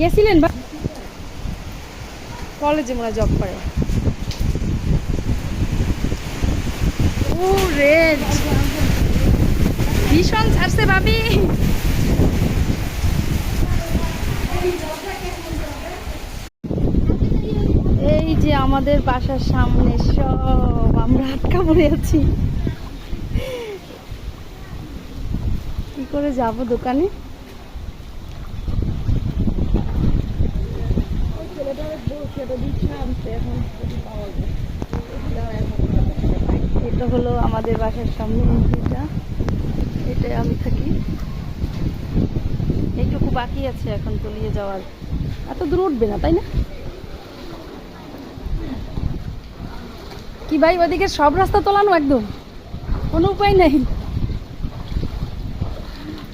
গেছিলেন বা কলেজে মনে জব করে। ও রেড ভীষণ ছাড়ছে ভাবি। এই যে আমাদের বাসার সামনে সব আমরা আটকা পড়ে আছি, কি করে যাব দোকানে? এটা হলো আমাদের বাসার সামনে, এটাই আমি থাকি। এইটুকু বাকি আছে এখন তলিয়ে যাওয়ার, এত দূর উঠবে না তাই না? কি ভাই ওদিকে সব রাস্তা তোলানো একদম, কোনো উপায় নেই।